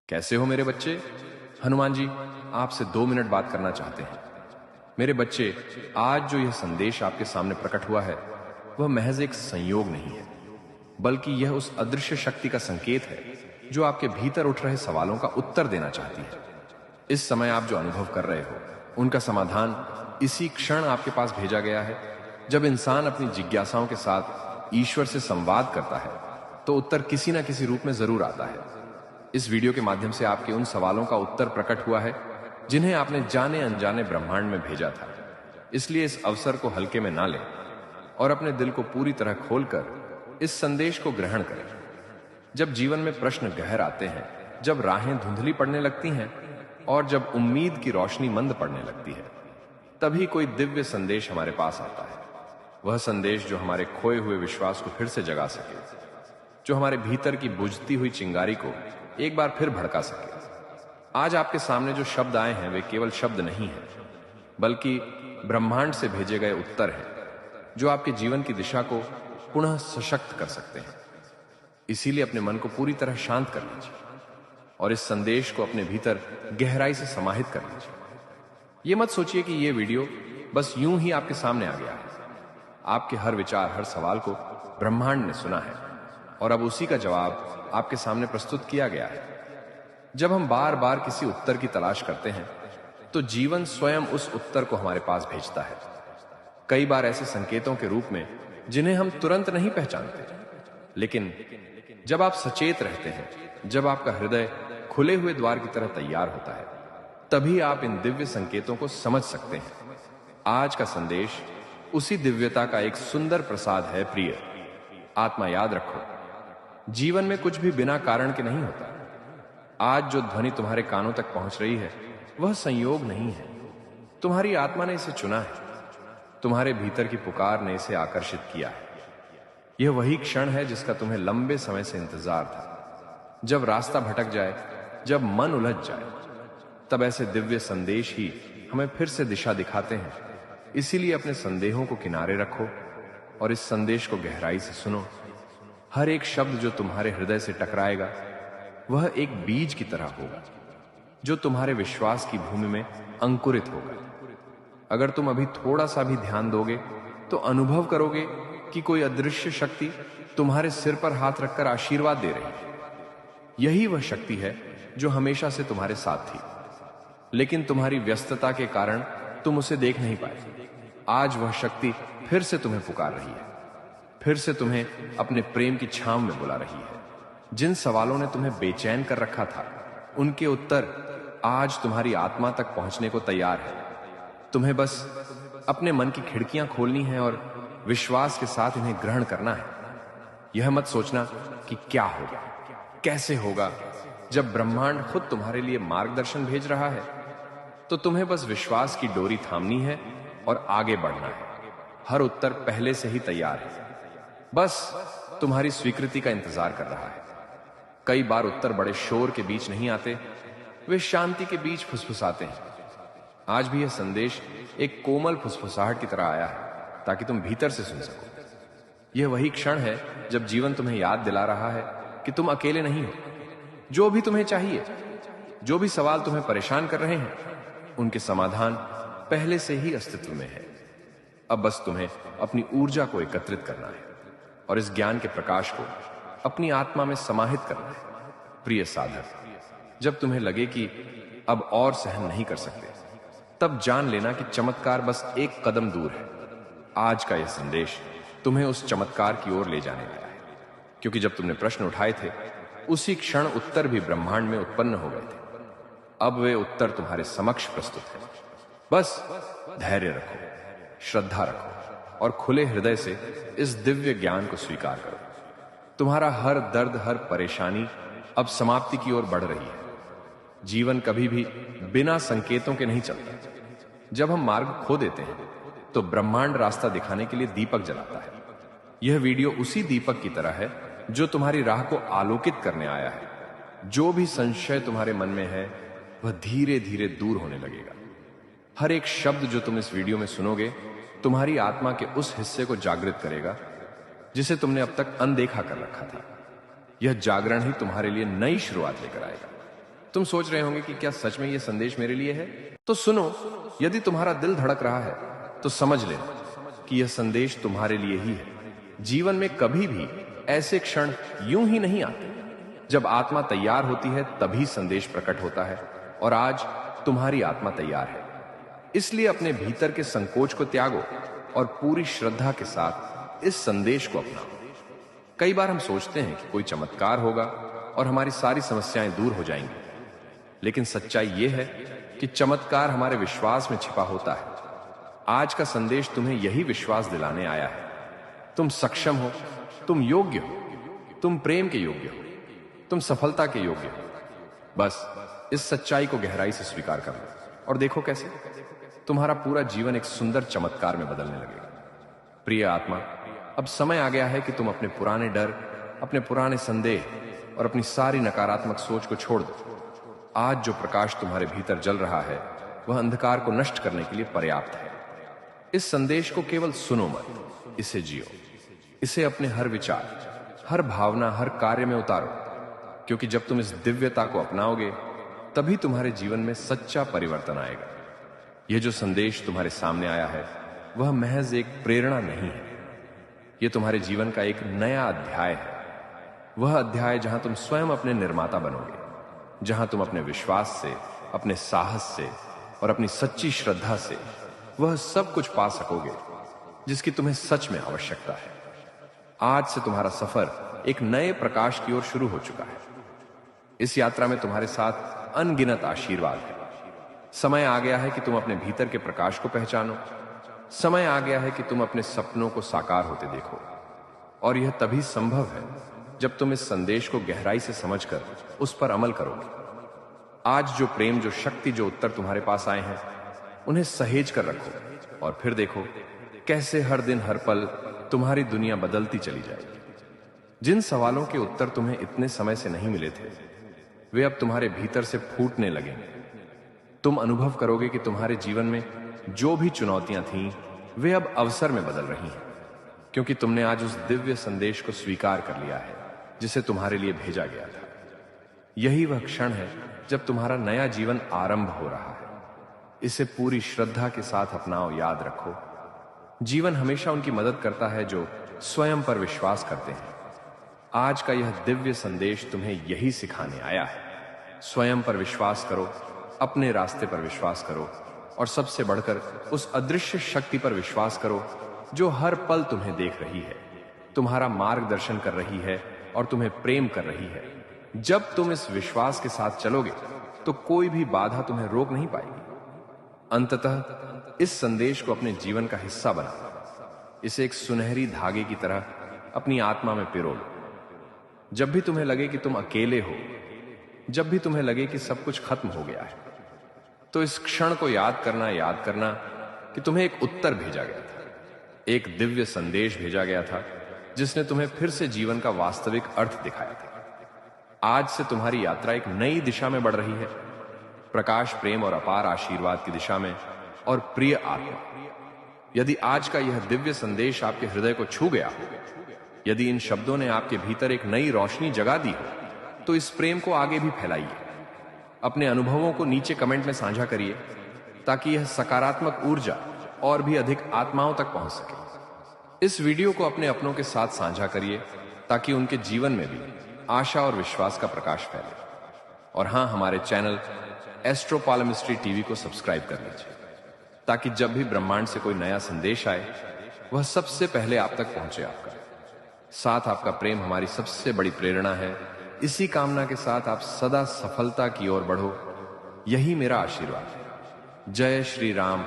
कैसे हो मेरे बच्चे? हनुमान जी आपसे 2 मिनट बात करना चाहते हैं। मेरे बच्चे, आज जो यह संदेश आपके सामने प्रकट हुआ है वह महज एक संयोग नहीं है, बल्कि यह उस अदृश्य शक्ति का संकेत है जो आपके भीतर उठ रहे सवालों का उत्तर देना चाहती है। इस समय आप जो अनुभव कर रहे हो उनका समाधान इसी क्षण आपके पास भेजा गया है। जब इंसान अपनी जिज्ञासाओं के साथ ईश्वर से संवाद करता है तो उत्तर किसी ना किसी रूप में जरूर आता है। इस वीडियो के माध्यम से आपके उन सवालों का उत्तर प्रकट हुआ है जिन्हें आपने जाने अनजाने ब्रह्मांड में भेजा था। इसलिए इस अवसर को हल्के में ना लें और अपने दिल को पूरी तरह खोलकर इस संदेश को ग्रहण करें। जब जीवन में प्रश्न गहर आते हैं, जब राहें धुंधली पड़ने लगती हैं और जब उम्मीद की रोशनी मंद पड़ने लगती है, तभी कोई दिव्य संदेश हमारे पास आता है। वह संदेश जो हमारे खोए हुए विश्वास को फिर से जगा सके, जो हमारे भीतर की बुझती हुई चिंगारी को एक बार फिर भड़का सके। आज आपके सामने जो शब्द आए हैं वे केवल शब्द नहीं हैं, बल्कि ब्रह्मांड से भेजे गए उत्तर हैं जो आपके जीवन की दिशा को पुनः सशक्त कर सकते हैं। इसीलिए अपने मन को पूरी तरह शांत कर लीजिए और इस संदेश को अपने भीतर गहराई से समाहित कर लीजिए। ये मत सोचिए कि यह वीडियो बस यूं ही आपके सामने आ गया है। आपके हर विचार, हर सवाल को ब्रह्मांड ने सुना है और अब उसी का जवाब आपके सामने प्रस्तुत किया गया है। जब हम बार बार किसी उत्तर की तलाश करते हैं तो जीवन स्वयं उस उत्तर को हमारे पास भेजता है, कई बार ऐसे संकेतों के रूप में जिन्हें हम तुरंत नहीं पहचानते। लेकिन जब आप सचेत रहते हैं, जब आपका हृदय खुले हुए द्वार की तरह तैयार होता है, तभी आप इन दिव्य संकेतों को समझ सकते हैं। आज का संदेश उसी दिव्यता का एक सुंदर प्रसाद है। प्रिय आत्मा, याद रखो, जीवन में कुछ भी बिना कारण के नहीं होता। आज जो ध्वनि तुम्हारे कानों तक पहुंच रही है वह संयोग नहीं है, तुम्हारी आत्मा ने इसे चुना है। तुम्हारे भीतर की पुकार ने इसे आकर्षित किया है। यह वही क्षण है जिसका तुम्हें लंबे समय से इंतजार था। जब रास्ता भटक जाए, जब मन उलझ जाए, तब ऐसे दिव्य संदेश ही हमें फिर से दिशा दिखाते हैं। इसीलिए अपने संदेहों को किनारे रखो और इस संदेश को गहराई से सुनो। हर एक शब्द जो तुम्हारे हृदय से टकराएगा वह एक बीज की तरह होगा जो तुम्हारे विश्वास की भूमि में अंकुरित होगा। अगर तुम अभी थोड़ा सा भी ध्यान दोगे तो अनुभव करोगे कि कोई अदृश्य शक्ति तुम्हारे सिर पर हाथ रखकर आशीर्वाद दे रही है। यही वह शक्ति है जो हमेशा से तुम्हारे साथ थी, लेकिन तुम्हारी व्यस्तता के कारण तुम उसे देख नहीं पाए। आज वह शक्ति फिर से तुम्हें पुकार रही है, फिर से तुम्हें अपने प्रेम की छांव में बुला रही है। जिन सवालों ने तुम्हें बेचैन कर रखा था, उनके उत्तर आज तुम्हारी आत्मा तक पहुंचने को तैयार है। तुम्हें बस अपने मन की खिड़कियां खोलनी है और विश्वास के साथ इन्हें ग्रहण करना है। यह मत सोचना कि क्या होगा, कैसे होगा। जब ब्रह्मांड खुद तुम्हारे लिए मार्गदर्शन भेज रहा है तो तुम्हें बस विश्वास की डोरी थामनी है और आगे बढ़ना है। हर उत्तर पहले से ही तैयार है, बस तुम्हारी स्वीकृति का इंतजार कर रहा है। कई बार उत्तर बड़े शोर के बीच नहीं आते, वे शांति के बीच फुसफुसाते हैं। आज भी यह संदेश एक कोमल फुसफुसाहट की तरह आया है ताकि तुम भीतर से सुन सको। यह वही क्षण है जब जीवन तुम्हें याद दिला रहा है कि तुम अकेले नहीं हो। जो भी तुम्हें चाहिए, जो भी सवाल तुम्हें परेशान कर रहे हैं, उनके समाधान पहले से ही अस्तित्व में है। अब बस तुम्हें अपनी ऊर्जा को एकत्रित करना है और इस ज्ञान के प्रकाश को अपनी आत्मा में समाहित करना है। प्रिय साधक, जब तुम्हें लगे कि अब और सहन नहीं कर सकते, तब जान लेना कि चमत्कार बस एक कदम दूर है। आज का यह संदेश तुम्हें उस चमत्कार की ओर ले जाने वाला है, क्योंकि जब तुमने प्रश्न उठाए थे उसी क्षण उत्तर भी ब्रह्मांड में उत्पन्न हो गए थे। अब वे उत्तर तुम्हारे समक्ष प्रस्तुत हैं। बस धैर्य रखो, श्रद्धा रखो और खुले हृदय से इस दिव्य ज्ञान को स्वीकार करो। तुम्हारा हर दर्द, हर परेशानी अब समाप्ति की ओर बढ़ रही है। जीवन कभी भी बिना संकेतों के नहीं चलता। जब हम मार्ग खो देते हैं तो ब्रह्मांड रास्ता दिखाने के लिए दीपक जलाता है। यह वीडियो उसी दीपक की तरह है जो तुम्हारी राह को आलोकित करने आया है। जो भी संशय तुम्हारे मन में है वह धीरे धीरे दूर होने लगेगा। हर एक शब्द जो तुम इस वीडियो में सुनोगे तुम्हारी आत्मा के उस हिस्से को जागृत करेगा जिसे तुमने अब तक अनदेखा कर रखा था। यह जागरण ही तुम्हारे लिए नई शुरुआत लेकर आएगा। तुम सोच रहे होंगे कि क्या सच में यह संदेश मेरे लिए है? तो सुनो, यदि तुम्हारा दिल धड़क रहा है तो समझ लेना कि यह संदेश तुम्हारे लिए ही है। जीवन में कभी भी ऐसे क्षण यूं ही नहीं आते। जब आत्मा तैयार होती है तभी संदेश प्रकट होता है, और आज तुम्हारी आत्मा तैयार है। इसलिए अपने भीतर के संकोच को त्यागो और पूरी श्रद्धा के साथ इस संदेश को अपनाओ। कई बार हम सोचते हैं कि कोई चमत्कार होगा और हमारी सारी समस्याएं दूर हो जाएंगी, लेकिन सच्चाई यह है कि चमत्कार हमारे विश्वास में छिपा होता है। आज का संदेश तुम्हें यही विश्वास दिलाने आया है। तुम सक्षम हो, तुम योग्य हो, तुम प्रेम के योग्य हो, तुम सफलता के योग्य हो। बस इस सच्चाई को गहराई से स्वीकार कर लो और देखो कैसे तुम्हारा पूरा जीवन एक सुंदर चमत्कार में बदलने लगेगा। प्रिय आत्मा, अब समय आ गया है कि तुम अपने पुराने डर, अपने पुराने संदेह और अपनी सारी नकारात्मक सोच को छोड़ दो। आज जो प्रकाश तुम्हारे भीतर जल रहा है वह अंधकार को नष्ट करने के लिए पर्याप्त है। इस संदेश को केवल सुनो मत, इसे जियो। इसे अपने हर विचार, हर भावना, हर कार्य में उतारो, क्योंकि जब तुम इस दिव्यता को अपनाओगे तभी तुम्हारे जीवन में सच्चा परिवर्तन आएगा। यह जो संदेश तुम्हारे सामने आया है वह महज एक प्रेरणा नहीं है, यह तुम्हारे जीवन का एक नया अध्याय है। वह अध्याय जहां तुम स्वयं अपने निर्माता बनोगे, जहां तुम अपने विश्वास से, अपने साहस से और अपनी सच्ची श्रद्धा से वह सब कुछ पा सकोगे जिसकी तुम्हें सच में आवश्यकता है। आज से तुम्हारा सफर एक नए प्रकाश की ओर शुरू हो चुका है। इस यात्रा में तुम्हारे साथ अनगिनत आशीर्वाद है। समय आ गया है कि तुम अपने भीतर के प्रकाश को पहचानो। समय आ गया है कि तुम अपने सपनों को साकार होते देखो, और यह तभी संभव है जब तुम इस संदेश को गहराई से समझकर उस पर अमल करोगे। आज जो प्रेम, जो शक्ति, जो उत्तर तुम्हारे पास आए हैं उन्हें सहेज कर रखो, और फिर देखो कैसे हर दिन, हर पल तुम्हारी दुनिया बदलती चली जाएगी। जिन सवालों के उत्तर तुम्हें इतने समय से नहीं मिले थे वे अब तुम्हारे भीतर से फूटने लगेंगे। तुम अनुभव करोगे कि तुम्हारे जीवन में जो भी चुनौतियां थीं वे अब अवसर में बदल रही हैं, क्योंकि तुमने आज उस दिव्य संदेश को स्वीकार कर लिया है जिसे तुम्हारे लिए भेजा गया था। यही वह क्षण है जब तुम्हारा नया जीवन आरंभ हो रहा है। इसे पूरी श्रद्धा के साथ अपनाओ। याद रखो, जीवन हमेशा उनकी मदद करता है जो स्वयं पर विश्वास करते हैं। आज का यह दिव्य संदेश तुम्हें यही सिखाने आया है। स्वयं पर विश्वास करो, अपने रास्ते पर विश्वास करो, और सबसे बढ़कर उस अदृश्य शक्ति पर विश्वास करो जो हर पल तुम्हें देख रही है, तुम्हारा मार्गदर्शन कर रही है और तुम्हें प्रेम कर रही है। जब तुम इस विश्वास के साथ चलोगे तो कोई भी बाधा तुम्हें रोक नहीं पाएगी। अंततः इस संदेश को अपने जीवन का हिस्सा बनाओ। इसे एक सुनहरी धागे की तरह अपनी आत्मा में पिरो लो। जब भी तुम्हें लगे कि तुम अकेले हो, जब भी तुम्हें लगे कि सब कुछ खत्म हो गया है, तो इस क्षण को याद करना कि तुम्हें एक उत्तर भेजा गया था, एक दिव्य संदेश भेजा गया था जिसने तुम्हें फिर से जीवन का वास्तविक अर्थ दिखाया था। आज से तुम्हारी यात्रा एक नई दिशा में बढ़ रही है, प्रकाश, प्रेम और अपार आशीर्वाद की दिशा में। और प्रिय आत्मा, यदि आज का यह दिव्य संदेश आपके हृदय को छू गया हो, यदि इन शब्दों ने आपके भीतर एक नई रोशनी जगा दी हो, तो इस प्रेम को आगे भी फैलाइए। अपने अनुभवों को नीचे कमेंट में साझा करिए ताकि यह सकारात्मक ऊर्जा और भी अधिक आत्माओं तक पहुंच सके। इस वीडियो को अपने अपनों के साथ साझा करिए ताकि उनके जीवन में भी आशा और विश्वास का प्रकाश फैले। और हां, हमारे चैनल एस्ट्रो पालमिस्ट्री टीवी को सब्सक्राइब कर लीजिए ताकि जब भी ब्रह्मांड से कोई नया संदेश आए वह सबसे पहले आप तक पहुंचे। आपका साथ, आपका प्रेम हमारी सबसे बड़ी प्रेरणा है। इसी कामना के साथ आप सदा सफलता की ओर बढ़ो, यही मेरा आशीर्वाद है। जय श्री राम।